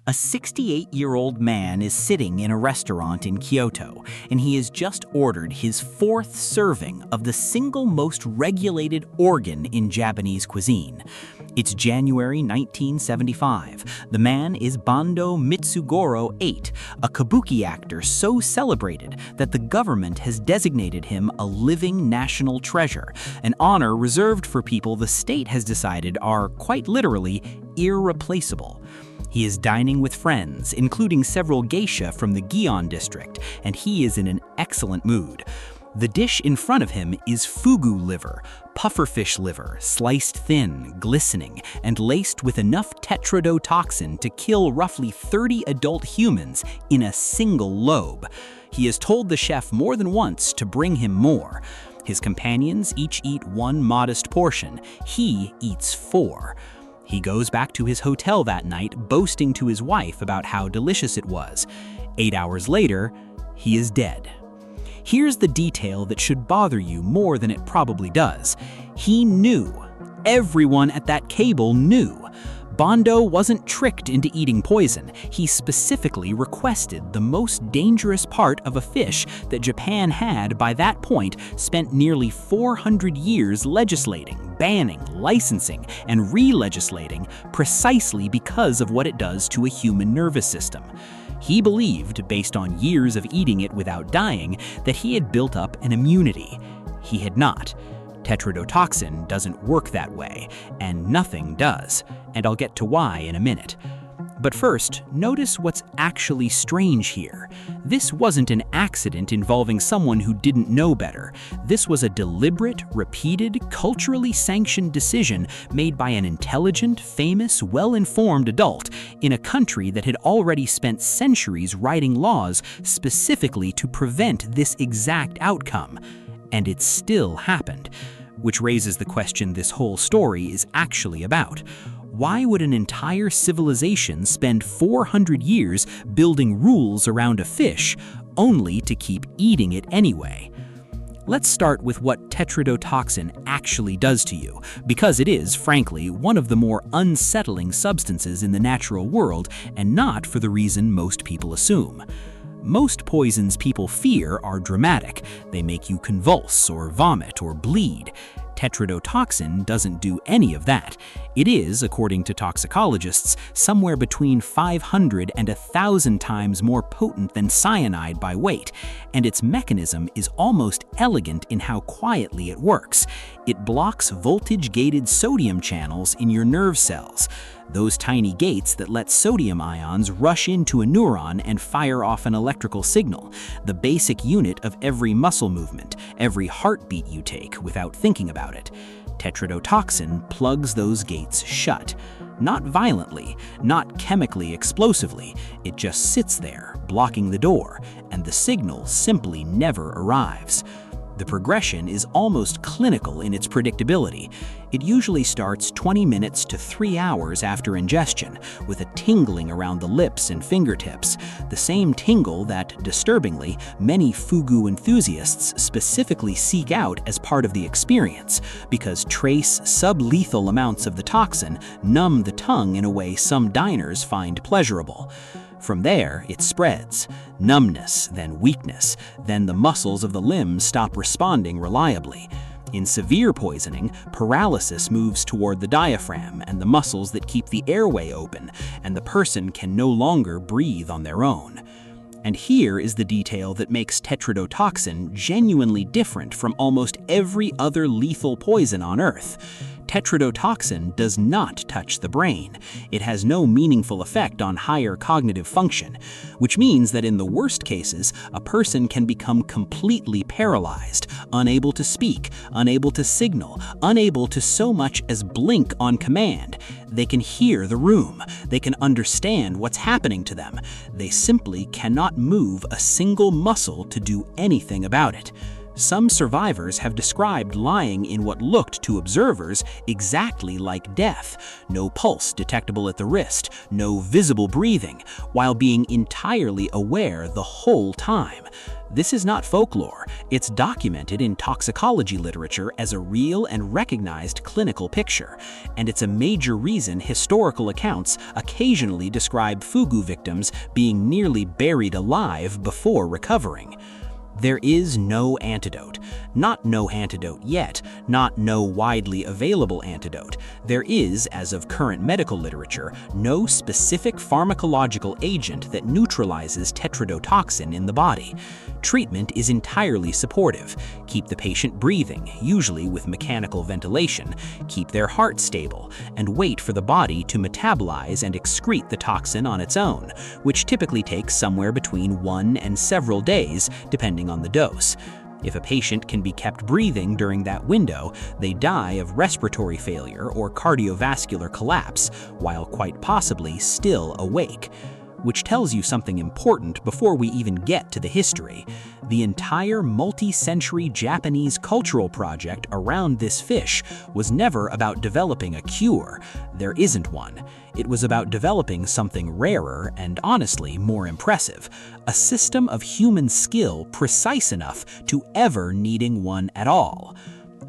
A 68-year-old man is sitting in a restaurant in Kyoto, and he has just ordered his fourth serving of the single most regulated organ in Japanese cuisine. It's January 1975. The man is Bandō Mitsugorō VIII, a kabuki actor so celebrated that the government has designated him a living national treasure, an honor reserved for people the state has decided are, quite literally, irreplaceable. He is dining with friends, including several geisha from the Gion district, and he is in an excellent mood. The dish in front of him is fugu liver, pufferfish liver, sliced thin, glistening, and laced with enough tetrodotoxin to kill roughly 30 adult humans in a single lobe. He has told the chef more than once to bring him more. His companions each eat one modest portion. He eats 4. He goes back to his hotel that night, boasting to his wife about how delicious it was. 8 hours later, he is dead. Here's the detail that should bother you more than it probably does. He knew. Everyone at that table knew. Bandō wasn't tricked into eating poison. He specifically requested the most dangerous part of a fish that Japan had, by that point, spent nearly 400 years legislating, banning, licensing, and re-legislating precisely because of what it does to a human nervous system. He believed, based on years of eating it without dying, that he had built up an immunity. He had not. Tetrodotoxin doesn't work that way, and nothing does, and I'll get to why in a minute. But first, notice what's actually strange here. This wasn't an accident involving someone who didn't know better. This was a deliberate, repeated, culturally sanctioned decision made by an intelligent, famous, well-informed adult in a country that had already spent centuries writing laws specifically to prevent this exact outcome. And it still happened, which raises the question this whole story is actually about. Why would an entire civilization spend 400 years building rules around a fish, only to keep eating it anyway? Let's start with what tetrodotoxin actually does to you, because it is, frankly, one of the more unsettling substances in the natural world, and not for the reason most people assume. Most poisons people fear are dramatic. They make you convulse or vomit or bleed. Tetrodotoxin doesn't do any of that. It is, according to toxicologists, somewhere between 500 and 1,000 times more potent than cyanide by weight, and its mechanism is almost elegant in how quietly it works. It blocks voltage-gated sodium channels in your nerve cells, those tiny gates that let sodium ions rush into a neuron and fire off an electrical signal, the basic unit of every muscle movement, every heartbeat you take without thinking about it. Tetrodotoxin plugs those gates shut. Not violently, not chemically explosively, it just sits there, blocking the door, and the signal simply never arrives. The progression is almost clinical in its predictability. It usually starts 20 minutes to 3 hours after ingestion, with a tingling around the lips and fingertips, the same tingle that, disturbingly, many fugu enthusiasts specifically seek out as part of the experience, because trace, sublethal amounts of the toxin numb the tongue in a way some diners find pleasurable. From there, it spreads. Numbness, then weakness, then the muscles of the limbs stop responding reliably. In severe poisoning, paralysis moves toward the diaphragm and the muscles that keep the airway open, and the person can no longer breathe on their own. And here is the detail that makes tetrodotoxin genuinely different from almost every other lethal poison on Earth. Tetrodotoxin does not touch the brain. It has no meaningful effect on higher cognitive function, which means that in the worst cases, a person can become completely paralyzed, unable to speak, unable to signal, unable to so much as blink on command. They can hear the room. They can understand what's happening to them. They simply cannot move a single muscle to do anything about it. Some survivors have described lying in what looked to observers exactly like death. No pulse detectable at the wrist, no visible breathing, while being entirely aware the whole time. This is not folklore. It's documented in toxicology literature as a real and recognized clinical picture, and it's a major reason historical accounts occasionally describe fugu victims being nearly buried alive before recovering. There is no antidote. Not no antidote yet, not no widely available antidote. There is, as of current medical literature, no specific pharmacological agent that neutralizes tetrodotoxin in the body. Treatment is entirely supportive. Keep the patient breathing, usually with mechanical ventilation, keep their heart stable, and wait for the body to metabolize and excrete the toxin on its own, which typically takes somewhere between 1 and several days, depending on the dose. If a patient can be kept breathing during that window, they die of respiratory failure or cardiovascular collapse, while quite possibly still awake. Which tells you something important before we even get to the history. The entire multi-century Japanese cultural project around this fish was never about developing a cure. There isn't one. It was about developing something rarer and honestly more impressive, a system of human skill precise enough to ever needing one at all.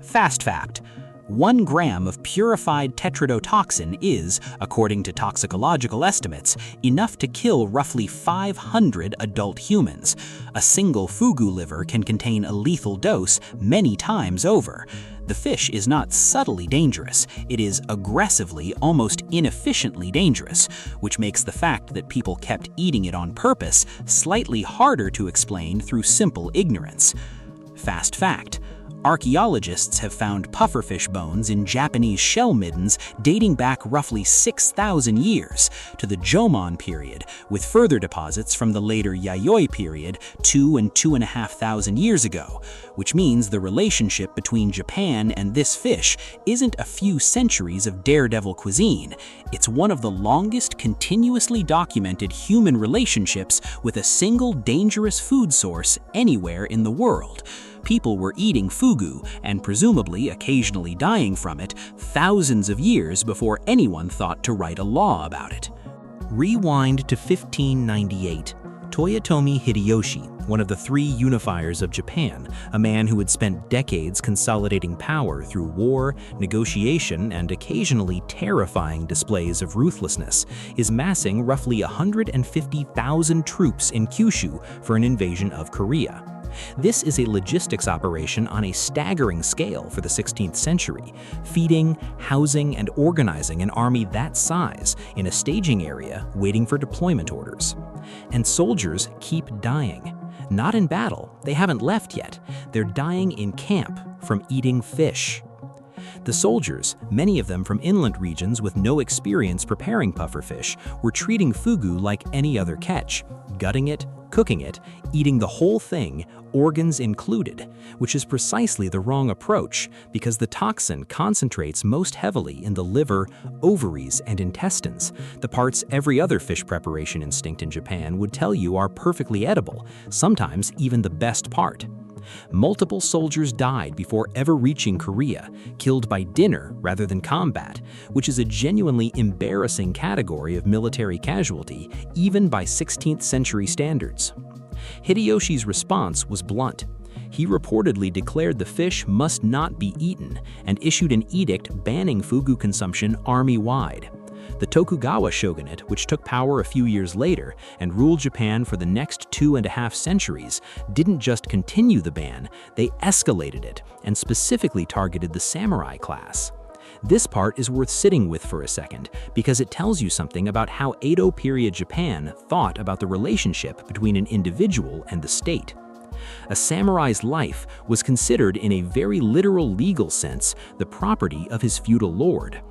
Fast fact. 1 gram of purified tetrodotoxin is, according to toxicological estimates, enough to kill roughly 500 adult humans. A single fugu liver can contain a lethal dose many times over. The fish is not subtly dangerous, it is aggressively, almost inefficiently dangerous, which makes the fact that people kept eating it on purpose slightly harder to explain through simple ignorance. Fast fact. Archaeologists have found pufferfish bones in Japanese shell middens dating back roughly 6,000 years to the Jomon period, with further deposits from the later Yayoi period 2 and 2,500 years ago, which means the relationship between Japan and this fish isn't a few centuries of daredevil cuisine. It's one of the longest continuously documented human relationships with a single dangerous food source anywhere in the world. People were eating fugu, and presumably occasionally dying from it, thousands of years before anyone thought to write a law about it. Rewind to 1598. Toyotomi Hideyoshi, one of the 3 unifiers of Japan, a man who had spent decades consolidating power through war, negotiation, and occasionally terrifying displays of ruthlessness, is massing roughly 150,000 troops in Kyushu for an invasion of Korea. This is a logistics operation on a staggering scale for the 16th century, feeding, housing, and organizing an army that size in a staging area waiting for deployment orders. And soldiers keep dying. Not in battle, they haven't left yet. They're dying in camp from eating fish. The soldiers, many of them from inland regions with no experience preparing pufferfish, were treating fugu like any other catch, gutting it, cooking it, eating the whole thing, organs included, which is precisely the wrong approach because the toxin concentrates most heavily in the liver, ovaries, and intestines, the parts every other fish preparation instinct in Japan would tell you are perfectly edible, sometimes even the best part. Multiple soldiers died before ever reaching Korea, killed by dinner rather than combat, which is a genuinely embarrassing category of military casualty, even by 16th century standards. Hideyoshi's response was blunt. He reportedly declared the fish must not be eaten and issued an edict banning fugu consumption army-wide. The Tokugawa shogunate, which took power a few years later and ruled Japan for the next 2.5 centuries, didn't just continue the ban, they escalated it and specifically targeted the samurai class. This part is worth sitting with for a second because it tells you something about how Edo period Japan thought about the relationship between an individual and the state. A samurai's life was considered in a very literal legal sense the property of his feudal lord.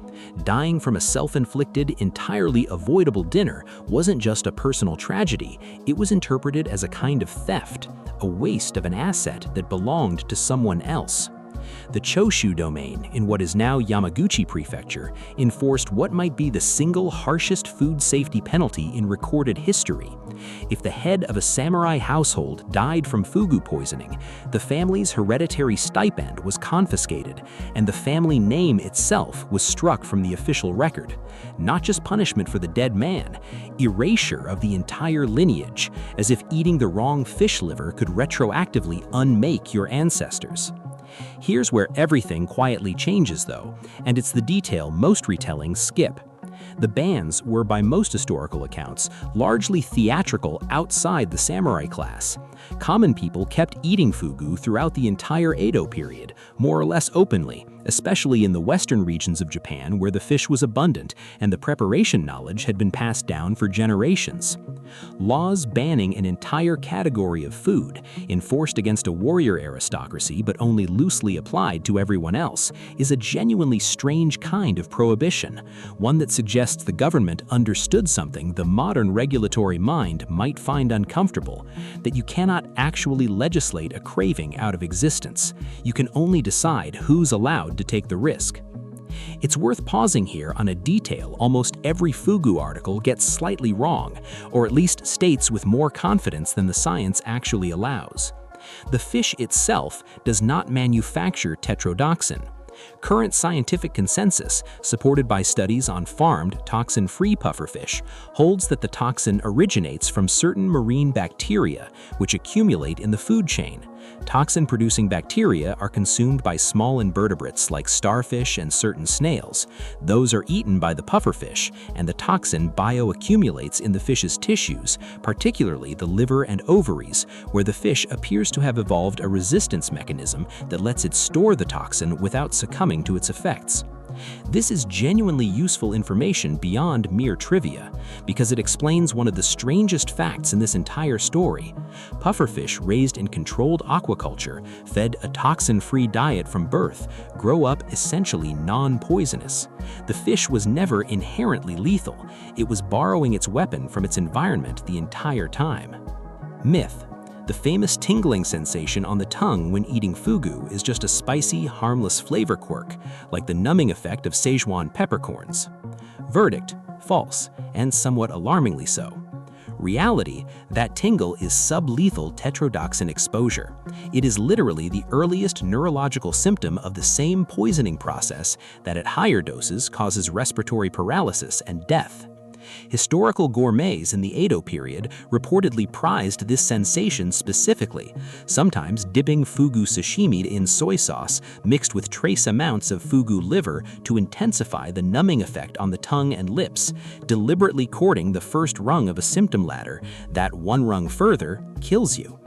Dying from a self-inflicted, entirely avoidable dinner wasn't just a personal tragedy, it was interpreted as a kind of theft, a waste of an asset that belonged to someone else. The Choshu domain, in what is now Yamaguchi Prefecture, enforced what might be the single harshest food safety penalty in recorded history, If the head of a samurai household died from fugu poisoning, the family's hereditary stipend was confiscated, and the family name itself was struck from the official record. Not just punishment for the dead man, erasure of the entire lineage, as if eating the wrong fish liver could retroactively unmake your ancestors. Here's where everything quietly changes, though, and it's the detail most retellings skip. The bans were, by most historical accounts, largely theatrical outside the samurai class. Common people kept eating fugu throughout the entire Edo period, more or less openly, especially in the western regions of Japan where the fish was abundant and the preparation knowledge had been passed down for generations. Laws banning an entire category of food, enforced against a warrior aristocracy but only loosely applied to everyone else, is a genuinely strange kind of prohibition, one that suggests the government understood something the modern regulatory mind might find uncomfortable, that you cannot actually legislate a craving out of existence. You can only decide who's allowed to take the risk. It's worth pausing here on a detail almost every Fugu article gets slightly wrong, or at least states with more confidence than the science actually allows. The fish itself does not manufacture tetrodotoxin. Current scientific consensus, supported by studies on farmed, toxin-free pufferfish, holds that the toxin originates from certain marine bacteria which accumulate in the food chain. Toxin-producing bacteria are consumed by small invertebrates like starfish and certain snails. Those are eaten by the pufferfish, and the toxin bioaccumulates in the fish's tissues, particularly the liver and ovaries, where the fish appears to have evolved a resistance mechanism that lets it store the toxin without succumbing to its effects. This is genuinely useful information beyond mere trivia, because it explains one of the strangest facts in this entire story. Pufferfish raised in controlled aquaculture, fed a toxin-free diet from birth, grow up essentially non-poisonous. The fish was never inherently lethal. It was borrowing its weapon from its environment the entire time. Myth: the famous tingling sensation on the tongue when eating fugu is just a spicy, harmless flavor quirk, like the numbing effect of Szechuan peppercorns. Verdict: false, and somewhat alarmingly so. Reality: that tingle is sublethal tetrodotoxin exposure. It is literally the earliest neurological symptom of the same poisoning process that at higher doses causes respiratory paralysis and death. Historical gourmets in the Edo period reportedly prized this sensation specifically, sometimes dipping fugu sashimi in soy sauce mixed with trace amounts of fugu liver to intensify the numbing effect on the tongue and lips, deliberately courting the first rung of a symptom ladder that, one rung further, kills you.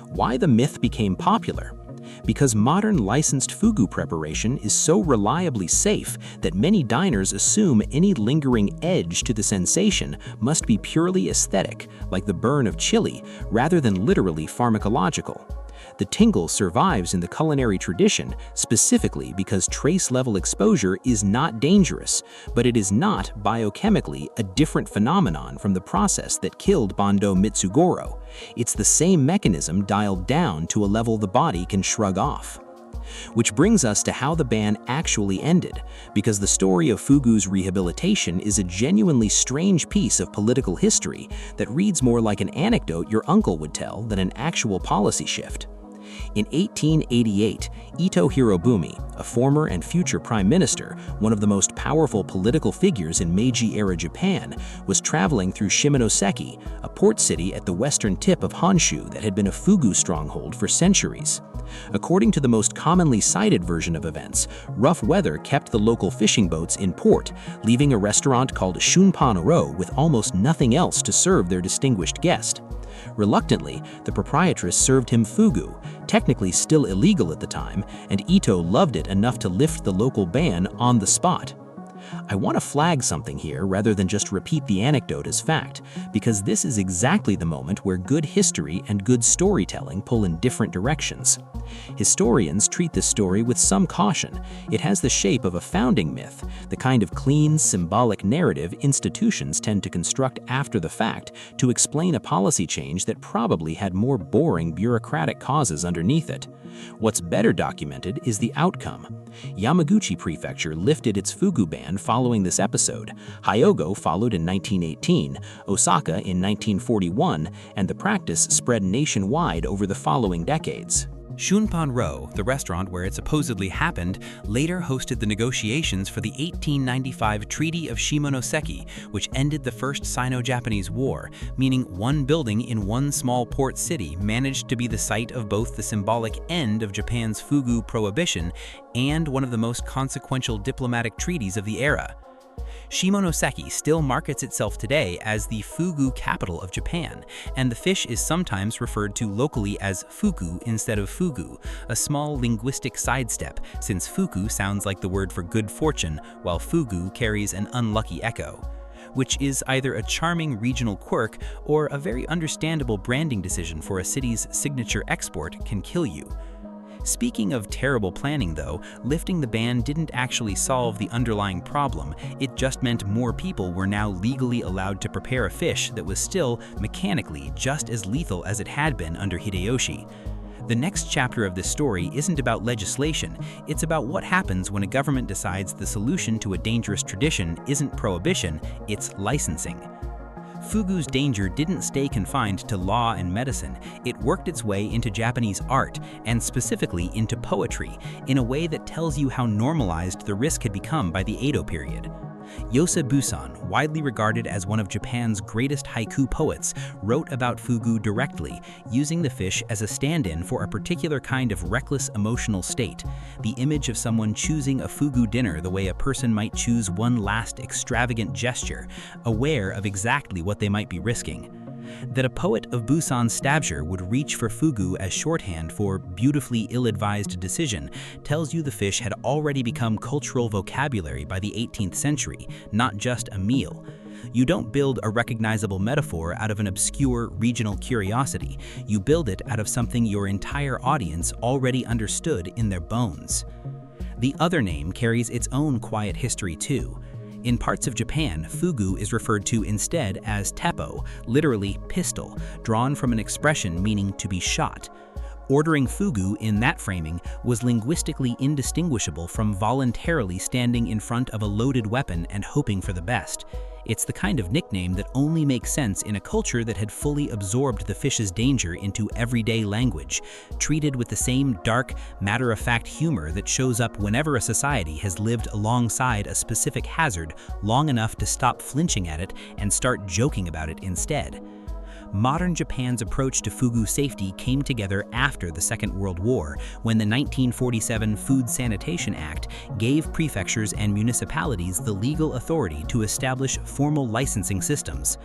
Why the myth became popular? Because modern licensed fugu preparation is so reliably safe that many diners assume any lingering edge to the sensation must be purely aesthetic, like the burn of chili, rather than literally pharmacological. The tingle survives in the culinary tradition specifically because trace-level exposure is not dangerous, but it is not biochemically a different phenomenon from the process that killed Bandō Mitsugorō. It's the same mechanism dialed down to a level the body can shrug off. Which brings us to how the ban actually ended, because the story of fugu's rehabilitation is a genuinely strange piece of political history that reads more like an anecdote your uncle would tell than an actual policy shift. In 1888, Ito Hirobumi, a former and future prime minister, one of the most powerful political figures in Meiji-era Japan, was traveling through Shimonoseki, a port city at the western tip of Honshu that had been a fugu stronghold for centuries. According to the most commonly cited version of events, rough weather kept the local fishing boats in port, leaving a restaurant called Shunpan-ro with almost nothing else to serve their distinguished guest. Reluctantly, the proprietress served him fugu, technically still illegal at the time, and Ito loved it enough to lift the local ban on the spot. I want to flag something here rather than just repeat the anecdote as fact, because this is exactly the moment where good history and good storytelling pull in different directions. Historians treat this story with some caution. It has the shape of a founding myth, the kind of clean, symbolic narrative institutions tend to construct after the fact to explain a policy change that probably had more boring bureaucratic causes underneath it. What's better documented is the outcome. Yamaguchi Prefecture lifted its fugu ban Japan following this episode. Hyogo followed in 1918, Osaka in 1941, and the practice spread nationwide over the following decades. Shunpan-ro, the restaurant where it supposedly happened, later hosted the negotiations for the 1895 Treaty of Shimonoseki, which ended the First Sino-Japanese War, meaning one building in one small port city managed to be the site of both the symbolic end of Japan's Fugu prohibition and one of the most consequential diplomatic treaties of the era. Shimonoseki still markets itself today as the Fugu capital of Japan, and the fish is sometimes referred to locally as fuku instead of fugu, a small linguistic sidestep since fuku sounds like the word for good fortune, while fugu carries an unlucky echo, which is either a charming regional quirk or a very understandable branding decision for a city's signature export can kill you. Speaking of terrible planning though, lifting the ban didn't actually solve the underlying problem, it just meant more people were now legally allowed to prepare a fish that was still, mechanically, just as lethal as it had been under Hideyoshi. The next chapter of this story isn't about legislation, it's about what happens when a government decides the solution to a dangerous tradition isn't prohibition, it's licensing. Fugu's danger didn't stay confined to law and medicine, it worked its way into Japanese art, and specifically into poetry, in a way that tells you how normalized the risk had become by the Edo period. Yose Busan, widely regarded as one of Japan's greatest haiku poets, wrote about fugu directly, using the fish as a stand-in for a particular kind of reckless emotional state, the image of someone choosing a fugu dinner the way a person might choose one last extravagant gesture, aware of exactly what they might be risking. That a poet of Busan's stature would reach for fugu as shorthand for beautifully ill-advised decision tells you the fish had already become cultural vocabulary by the 18th century, not just a meal. You don't build a recognizable metaphor out of an obscure regional curiosity, you build it out of something your entire audience already understood in their bones. The other name carries its own quiet history too. In parts of Japan, fugu is referred to instead as teppo, literally pistol, drawn from an expression meaning to be shot. Ordering fugu in that framing was linguistically indistinguishable from voluntarily standing in front of a loaded weapon and hoping for the best. It's the kind of nickname that only makes sense in a culture that had fully absorbed the fish's danger into everyday language, treated with the same dark, matter-of-fact humor that shows up whenever a society has lived alongside a specific hazard long enough to stop flinching at it and start joking about it instead. Modern Japan's approach to fugu safety came together after the Second World War, when the 1947 Food Sanitation Act gave prefectures and municipalities the legal authority to establish formal licensing systems.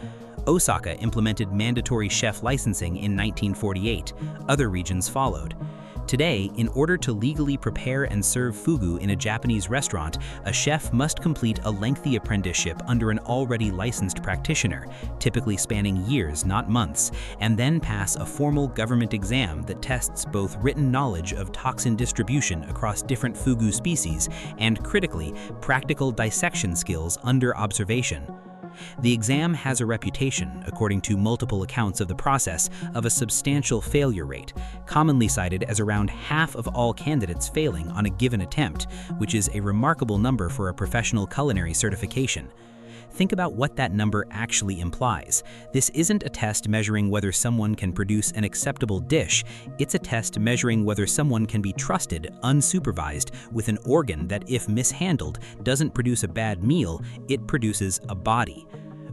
Osaka implemented mandatory chef licensing in 1948. Other regions followed. Today, in order to legally prepare and serve fugu in a Japanese restaurant, a chef must complete a lengthy apprenticeship under an already licensed practitioner, typically spanning years, not months, and then pass a formal government exam that tests both written knowledge of toxin distribution across different fugu species and, critically, practical dissection skills under observation. The exam has a reputation, according to multiple accounts of the process, of a substantial failure rate, commonly cited as around half of all candidates failing on a given attempt, which is a remarkable number for a professional culinary certification. Think about what that number actually implies. This isn't a test measuring whether someone can produce an acceptable dish, it's a test measuring whether someone can be trusted, unsupervised, with an organ that, if mishandled, doesn't produce a bad meal, it produces a body.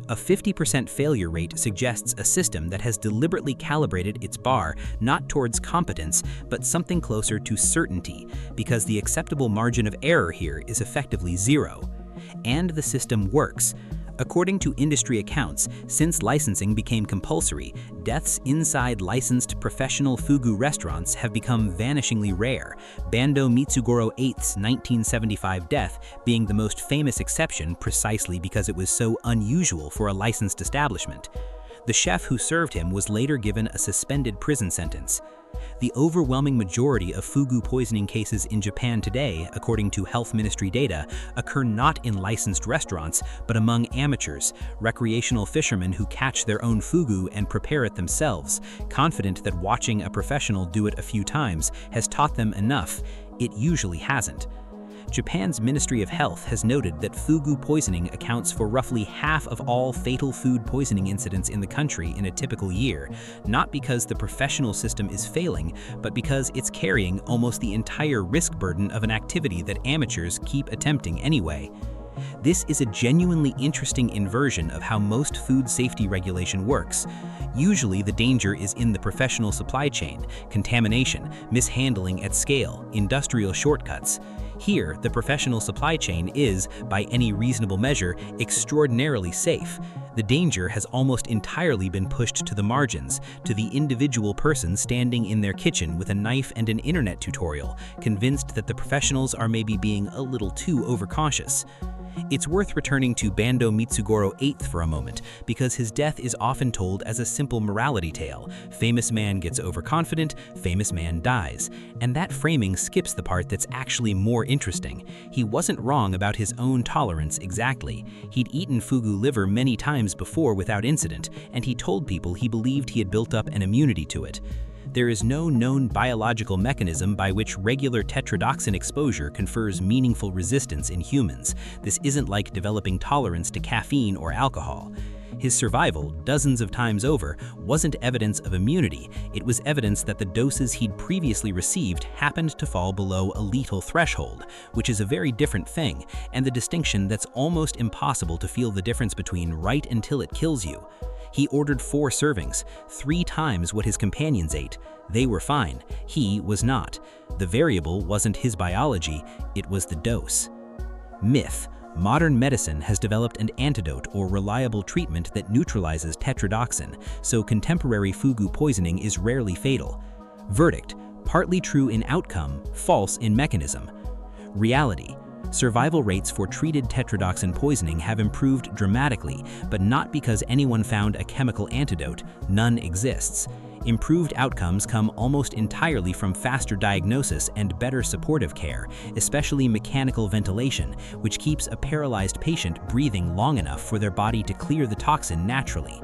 A 50% failure rate suggests a system that has deliberately calibrated its bar not towards competence, but something closer to certainty, because the acceptable margin of error here is effectively zero. And the system works. According to industry accounts, since licensing became compulsory, deaths inside licensed professional fugu restaurants have become vanishingly rare, Bandō Mitsugorō VIII's 1975 death being the most famous exception precisely because it was so unusual for a licensed establishment. The chef who served him was later given a suspended prison sentence. The overwhelming majority of fugu poisoning cases in Japan today, according to health ministry data, occur not in licensed restaurants, but among amateurs, recreational fishermen who catch their own fugu and prepare it themselves, confident that watching a professional do it a few times has taught them enough. It usually hasn't. Japan's Ministry of Health has noted that fugu poisoning accounts for roughly half of all fatal food poisoning incidents in the country in a typical year, not because the professional system is failing, but because it's carrying almost the entire risk burden of an activity that amateurs keep attempting anyway. This is a genuinely interesting inversion of how most food safety regulation works. Usually the danger is in the professional supply chain, contamination, mishandling at scale, industrial shortcuts. Here, the professional supply chain is, by any reasonable measure, extraordinarily safe. The danger has almost entirely been pushed to the margins, to the individual person standing in their kitchen with a knife and an internet tutorial, convinced that the professionals are maybe being a little too overcautious. It's worth returning to Bandō Mitsugorō VIII for a moment, because his death is often told as a simple morality tale. Famous man gets overconfident, famous man dies. And that framing skips the part that's actually more interesting. He wasn't wrong about his own tolerance exactly. He'd eaten fugu liver many times before without incident, and he told people he believed he had built up an immunity to it. There is no known biological mechanism by which regular tetrodotoxin exposure confers meaningful resistance in humans. This isn't like developing tolerance to caffeine or alcohol. His survival, dozens of times over, wasn't evidence of immunity. It was evidence that the doses he'd previously received happened to fall below a lethal threshold, which is a very different thing, and the distinction that's almost impossible to feel the difference between right until it kills you. He ordered 4 servings, 3 times what his companions ate. They were fine. He was not. The variable wasn't his biology, it was the dose. Myth. Modern medicine has developed an antidote or reliable treatment that neutralizes tetrodotoxin, so contemporary fugu poisoning is rarely fatal. Verdict. Partly true in outcome, false in mechanism. Reality. Survival rates for treated tetrodotoxin poisoning have improved dramatically, but not because anyone found a chemical antidote. None exists. Improved outcomes come almost entirely from faster diagnosis and better supportive care, especially mechanical ventilation, which keeps a paralyzed patient breathing long enough for their body to clear the toxin naturally.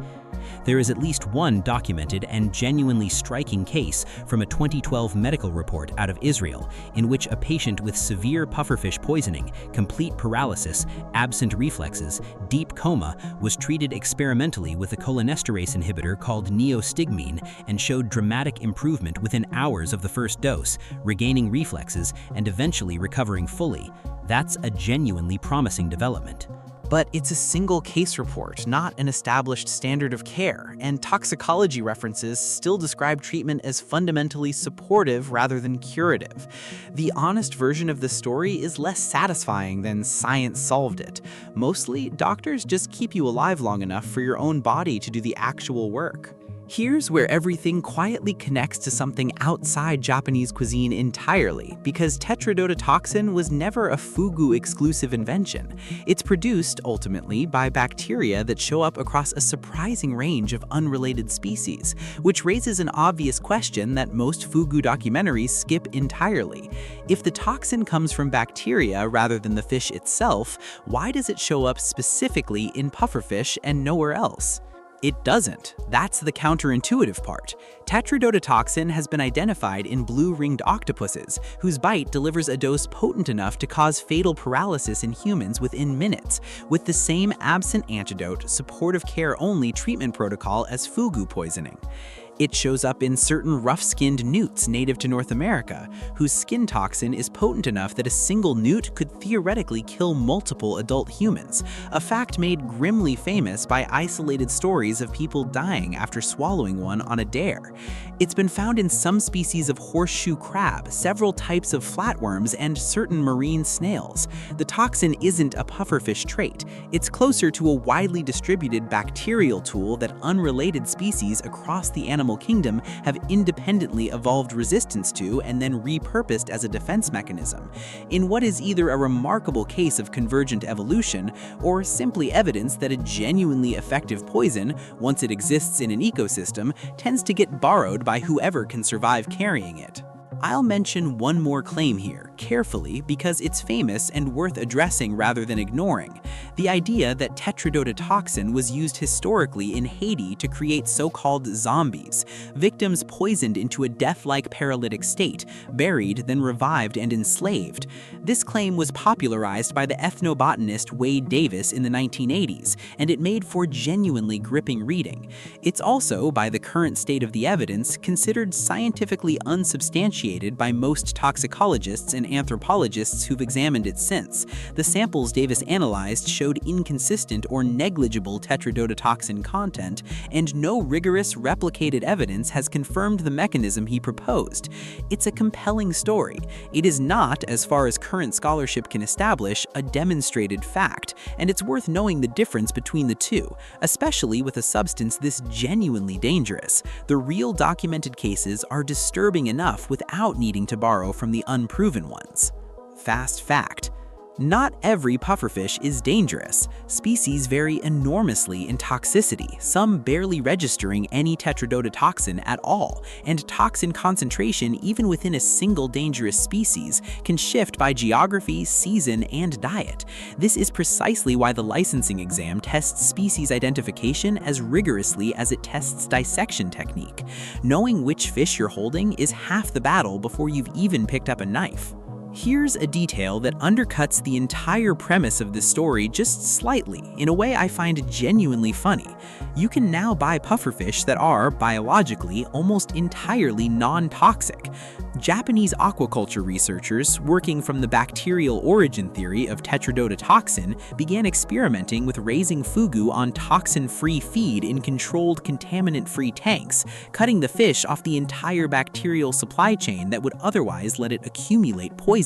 There is at least one documented and genuinely striking case from a 2012 medical report out of Israel, in which a patient with severe pufferfish poisoning, complete paralysis, absent reflexes, deep coma was treated experimentally with a cholinesterase inhibitor called neostigmine and showed dramatic improvement within hours of the first dose, regaining reflexes and eventually recovering fully. That's a genuinely promising development. But it's a single case report, not an established standard of care, and toxicology references still describe treatment as fundamentally supportive rather than curative. The honest version of the story is less satisfying than science solved it. Mostly, doctors just keep you alive long enough for your own body to do the actual work. Here's where everything quietly connects to something outside Japanese cuisine entirely, because tetrodotoxin was never a fugu-exclusive invention. It's produced, ultimately, by bacteria that show up across a surprising range of unrelated species, which raises an obvious question that most fugu documentaries skip entirely. If the toxin comes from bacteria rather than the fish itself, why does it show up specifically in pufferfish and nowhere else? It doesn't. That's the counterintuitive part. Tetrodotoxin has been identified in blue-ringed octopuses, whose bite delivers a dose potent enough to cause fatal paralysis in humans within minutes, with the same absent antidote, supportive care-only treatment protocol as fugu poisoning. It shows up in certain rough-skinned newts native to North America, whose skin toxin is potent enough that a single newt could theoretically kill multiple adult humans, a fact made grimly famous by isolated stories of people dying after swallowing one on a dare. It's been found in some species of horseshoe crab, several types of flatworms, and certain marine snails. The toxin isn't a pufferfish trait. It's closer to a widely distributed bacterial tool that unrelated species across the animal kingdom have independently evolved resistance to and then repurposed as a defense mechanism, in what is either a remarkable case of convergent evolution or simply evidence that a genuinely effective poison, once it exists in an ecosystem, tends to get borrowed by whoever can survive carrying it. I'll mention one more claim here, carefully because it's famous and worth addressing rather than ignoring. The idea that Tetrodotoxin was used historically in Haiti to create so-called zombies, victims poisoned into a death-like paralytic state, buried, then revived and enslaved. This claim was popularized by the ethnobotanist Wade Davis in the 1980s, and it made for genuinely gripping reading. It's also, by the current state of the evidence, considered scientifically unsubstantiated by most toxicologists and anthropologists who've examined it since. The samples Davis analyzed showed inconsistent or negligible tetrodotoxin content, and no rigorous replicated evidence has confirmed the mechanism he proposed. It's a compelling story. It is not, as far as current scholarship can establish, a demonstrated fact, and it's worth knowing the difference between the two, especially with a substance this genuinely dangerous. The real documented cases are disturbing enough without needing to borrow from the unproven ones. Fast fact: not every pufferfish is dangerous. Species vary enormously in toxicity, some barely registering any tetrodotoxin at all, and toxin concentration even within a single dangerous species can shift by geography, season, and diet. This is precisely why the licensing exam tests species identification as rigorously as it tests dissection technique. Knowing which fish you're holding is half the battle before you've even picked up a knife. Here's a detail that undercuts the entire premise of this story just slightly, in a way I find genuinely funny. You can now buy pufferfish that are, biologically, almost entirely non-toxic. Japanese aquaculture researchers, working from the bacterial origin theory of tetrodotoxin, began experimenting with raising fugu on toxin-free feed in controlled contaminant-free tanks, cutting the fish off the entire bacterial supply chain that would otherwise let it accumulate poison.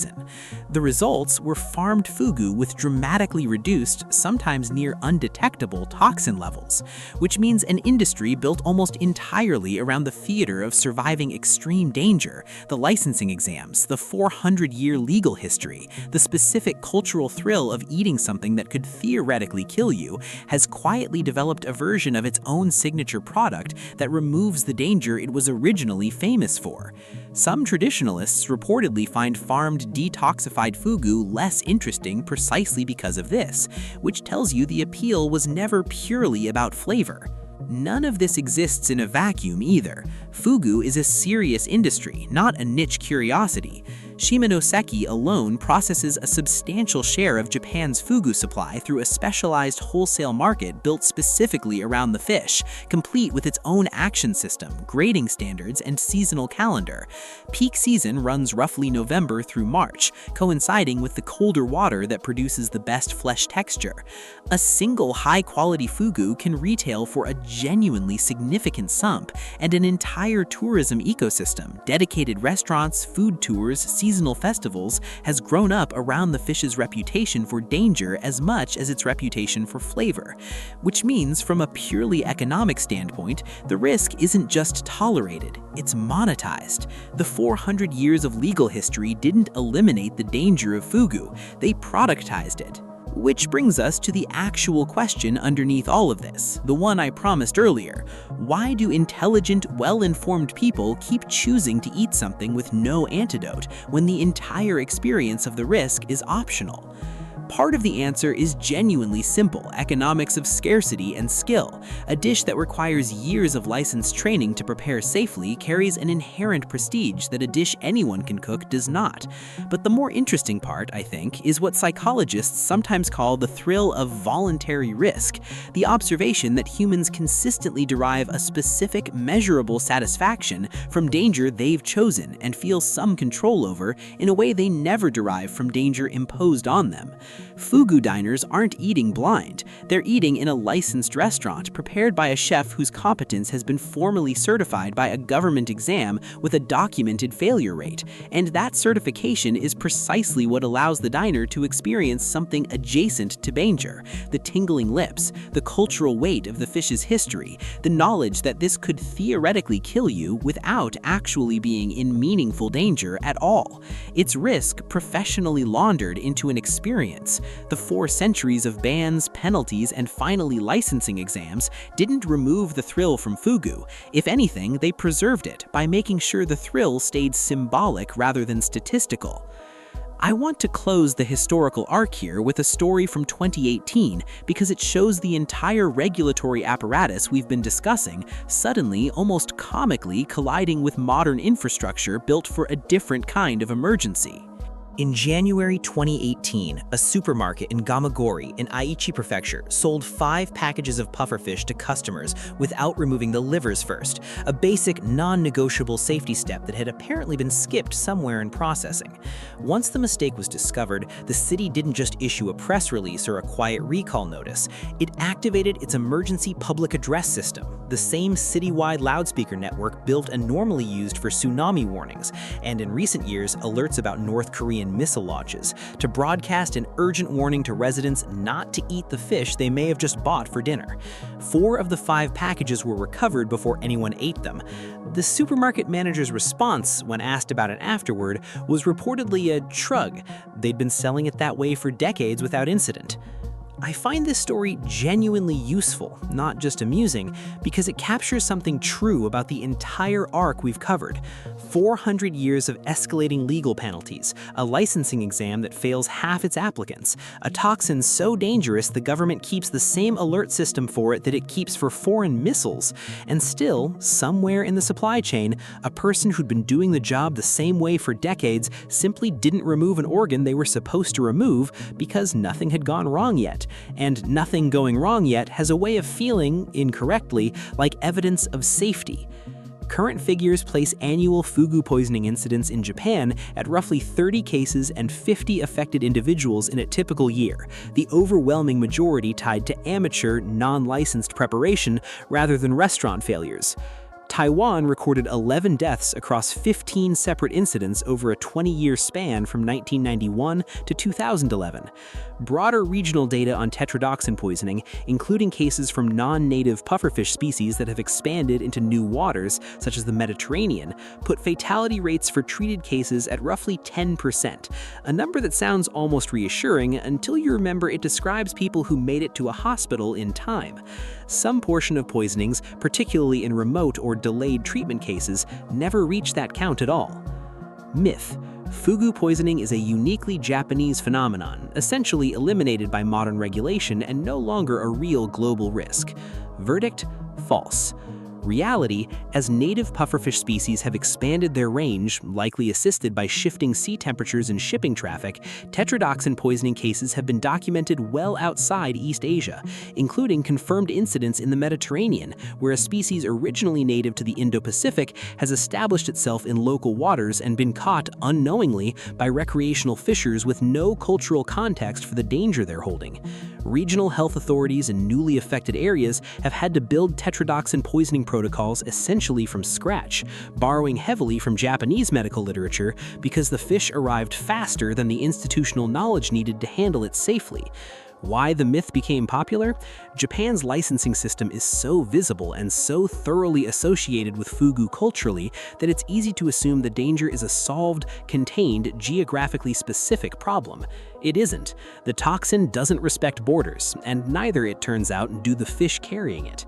The results were farmed fugu with dramatically reduced, sometimes near undetectable toxin levels, which means an industry built almost entirely around the theater of surviving extreme danger, the licensing exams, the 400-year legal history, the specific cultural thrill of eating something that could theoretically kill you, has quietly developed a version of its own signature product that removes the danger it was originally famous for. Some traditionalists reportedly find farmed detoxified fugu less interesting precisely because of this, which tells you the appeal was never purely about flavor. None of this exists in a vacuum either. Fugu is a serious industry, not a niche curiosity. Shimonoseki alone processes a substantial share of Japan's fugu supply through a specialized wholesale market built specifically around the fish, complete with its own action system, grading standards, and seasonal calendar. Peak season runs roughly November through March, coinciding with the colder water that produces the best flesh texture. A single high-quality fugu can retail for a genuinely significant sum, and an entire tourism ecosystem, dedicated restaurants, food tours, seasonal festivals, has grown up around the fish's reputation for danger as much as its reputation for flavor. Which means, from a purely economic standpoint, the risk isn't just tolerated, it's monetized. The 400 years of legal history didn't eliminate the danger of fugu, they productized it. Which brings us to the actual question underneath all of this, the one I promised earlier. Why do intelligent, well-informed people keep choosing to eat something with no antidote when the entire experience of the risk is optional? Part of the answer is genuinely simple: economics of scarcity and skill. A dish that requires years of licensed training to prepare safely carries an inherent prestige that a dish anyone can cook does not. But the more interesting part, I think, is what psychologists sometimes call the thrill of voluntary risk, the observation that humans consistently derive a specific, measurable satisfaction from danger they've chosen and feel some control over in a way they never derive from danger imposed on them. Fugu diners aren't eating blind. They're eating in a licensed restaurant prepared by a chef whose competence has been formally certified by a government exam with a documented failure rate. And that certification is precisely what allows the diner to experience something adjacent to danger: the tingling lips, the cultural weight of the fish's history, the knowledge that this could theoretically kill you without actually being in meaningful danger at all. It's risk professionally laundered into an experience. The 4 centuries of bans, penalties, and finally licensing exams didn't remove the thrill from fugu. If anything, they preserved it by making sure the thrill stayed symbolic rather than statistical. I want to close the historical arc here with a story from 2018 because it shows the entire regulatory apparatus we've been discussing suddenly, almost comically, colliding with modern infrastructure built for a different kind of emergency. In January 2018, a supermarket in Gamagori in Aichi Prefecture sold 5 packages of pufferfish to customers without removing the livers first, a basic non-negotiable safety step that had apparently been skipped somewhere in processing. Once the mistake was discovered, the city didn't just issue a press release or a quiet recall notice. It activated its emergency public address system, the same citywide loudspeaker network built and normally used for tsunami warnings, and in recent years, alerts about North Korean missile launches, to broadcast an urgent warning to residents not to eat the fish they may have just bought for dinner. 4 of the 5 packages were recovered before anyone ate them. The supermarket manager's response, when asked about it afterward, was reportedly a shrug. They'd been selling it that way for decades without incident. I find this story genuinely useful, not just amusing, because it captures something true about the entire arc we've covered. 400 years of escalating legal penalties, a licensing exam that fails half its applicants, a toxin so dangerous the government keeps the same alert system for it that it keeps for foreign missiles, and still, somewhere in the supply chain, a person who'd been doing the job the same way for decades simply didn't remove an organ they were supposed to remove because nothing had gone wrong yet. And nothing going wrong yet has a way of feeling, incorrectly, like evidence of safety. Current figures place annual Fugu poisoning incidents in Japan at roughly 30 cases and 50 affected individuals in a typical year, the overwhelming majority tied to amateur, non-licensed preparation rather than restaurant failures. Taiwan recorded 11 deaths across 15 separate incidents over a 20-year span from 1991 to 2011. Broader regional data on tetrodotoxin poisoning, including cases from non-native pufferfish species that have expanded into new waters, such as the Mediterranean, put fatality rates for treated cases at roughly 10%, a number that sounds almost reassuring until you remember it describes people who made it to a hospital in time. Some portion of poisonings, particularly in remote or delayed treatment cases, never reach that count at all. Myth: Fugu poisoning is a uniquely Japanese phenomenon, essentially eliminated by modern regulation and no longer a real global risk. Verdict: false. Reality: as native pufferfish species have expanded their range, likely assisted by shifting sea temperatures and shipping traffic, tetrodotoxin poisoning cases have been documented well outside East Asia, including confirmed incidents in the Mediterranean, where a species originally native to the Indo-Pacific has established itself in local waters and been caught unknowingly by recreational fishers with no cultural context for the danger they're holding. Regional health authorities in newly affected areas have had to build tetrodotoxin poisoning protocols essentially from scratch, borrowing heavily from Japanese medical literature because the fish arrived faster than the institutional knowledge needed to handle it safely. Why the myth became popular? Japan's licensing system is so visible and so thoroughly associated with Fugu culturally that it's easy to assume the danger is a solved, contained, geographically specific problem. It isn't. The toxin doesn't respect borders, and neither, it turns out, do the fish carrying it.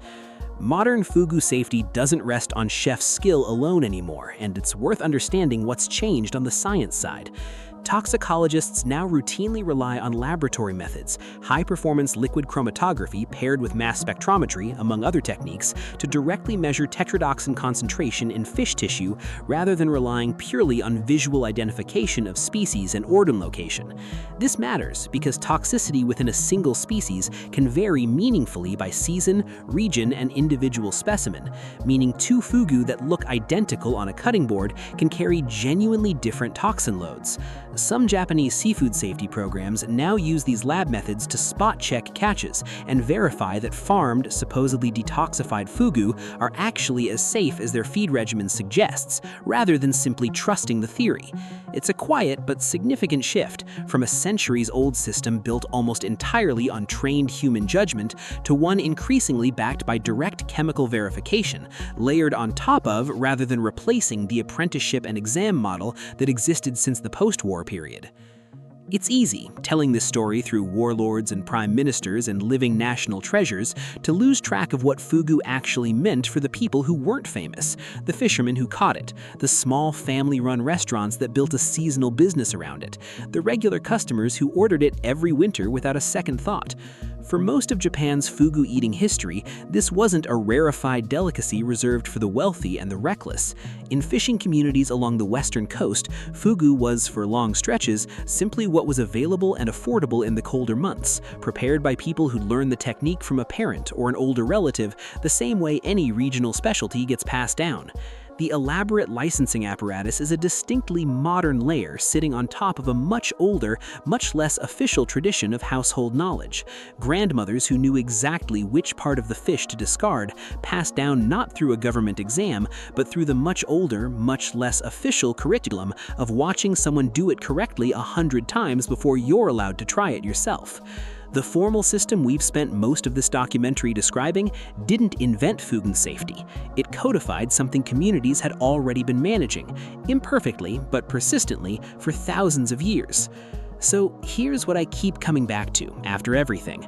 Modern Fugu safety doesn't rest on chef's skill alone anymore, and it's worth understanding what's changed on the science side. Toxicologists now routinely rely on laboratory methods, high-performance liquid chromatography paired with mass spectrometry, among other techniques, to directly measure tetrodotoxin concentration in fish tissue rather than relying purely on visual identification of species and organ location. This matters because toxicity within a single species can vary meaningfully by season, region, and individual specimen, meaning 2 fugu that look identical on a cutting board can carry genuinely different toxin loads. Some Japanese seafood safety programs now use these lab methods to spot-check catches and verify that farmed, supposedly detoxified fugu are actually as safe as their feed regimen suggests, rather than simply trusting the theory. It's a quiet but significant shift from a centuries-old system built almost entirely on trained human judgment to one increasingly backed by direct chemical verification, layered on top of rather than replacing the apprenticeship and exam model that existed since the post-war period. It's easy, telling this story through warlords and prime ministers and living national treasures, to lose track of what fugu actually meant for the people who weren't famous, the fishermen who caught it, the small family-run restaurants that built a seasonal business around it, the regular customers who ordered it every winter without a second thought. For most of Japan's fugu eating history, this wasn't a rarefied delicacy reserved for the wealthy and the reckless. In fishing communities along the western coast, fugu was, for long stretches, simply what was available and affordable in the colder months, prepared by people who'd learned the technique from a parent or an older relative, the same way any regional specialty gets passed down. The elaborate licensing apparatus is a distinctly modern layer sitting on top of a much older, much less official tradition of household knowledge. Grandmothers who knew exactly which part of the fish to discard, passed down not through a government exam, but through the much older, much less official curriculum of watching someone do it correctly 100 times before you're allowed to try it yourself. The formal system we've spent most of this documentary describing didn't invent fugu safety. It codified something communities had already been managing, imperfectly but persistently, for thousands of years. So here's what I keep coming back to after everything.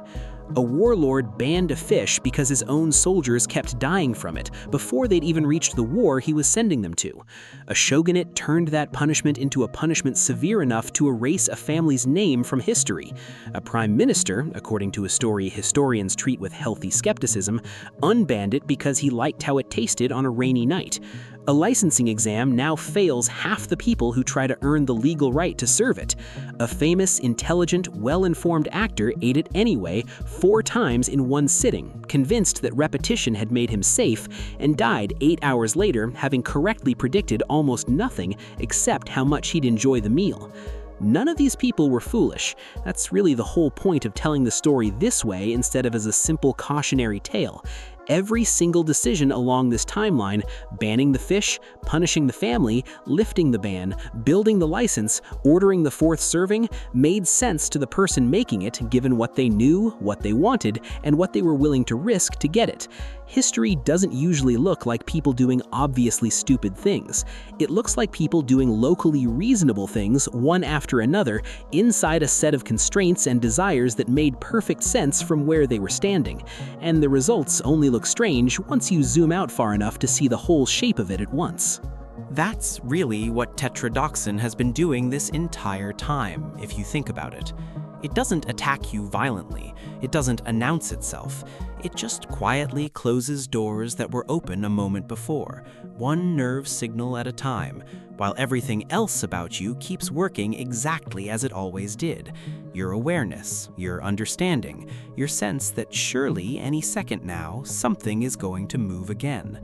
A warlord banned a fish because his own soldiers kept dying from it before they'd even reached the war he was sending them to. A shogunate turned that punishment into a punishment severe enough to erase a family's name from history. A prime minister, according to a story historians treat with healthy skepticism, unbanned it because he liked how it tasted on a rainy night. A licensing exam now fails half the people who try to earn the legal right to serve it. A famous, intelligent, well-informed actor ate it anyway 4 times in one sitting, convinced that repetition had made him safe, and died 8 hours later having correctly predicted almost nothing except how much he'd enjoy the meal. None of these people were foolish. That's really the whole point of telling the story this way instead of as a simple cautionary tale. Every single decision along this timeline, banning the fish, punishing the family, lifting the ban, building the license, ordering the 4th serving, made sense to the person making it given what they knew, what they wanted, and what they were willing to risk to get it. History doesn't usually look like people doing obviously stupid things. It looks like people doing locally reasonable things one after another inside a set of constraints and desires that made perfect sense from where they were standing. And the results only look strange once you zoom out far enough to see the whole shape of it at once. That's really what Tetrodotoxin has been doing this entire time, if you think about it. It doesn't attack you violently. It doesn't announce itself. It just quietly closes doors that were open a moment before, one nerve signal at a time, while everything else about you keeps working exactly as it always did. Your awareness, your understanding, your sense that surely any second now, something is going to move again.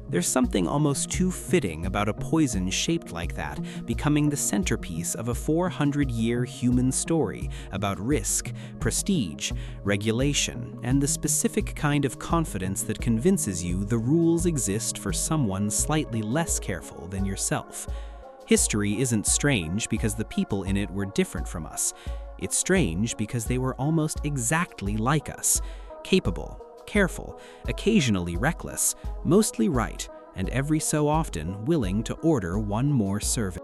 There's something almost too fitting about a poison shaped like that becoming the centerpiece of a 400-year human story about risk, prestige, regulation, and the specific kind of confidence that convinces you the rules exist for someone slightly less careful than yourself. History isn't strange because the people in it were different from us. It's strange because they were almost exactly like us, capable, careful, occasionally reckless, mostly right, and every so often willing to order one more serving.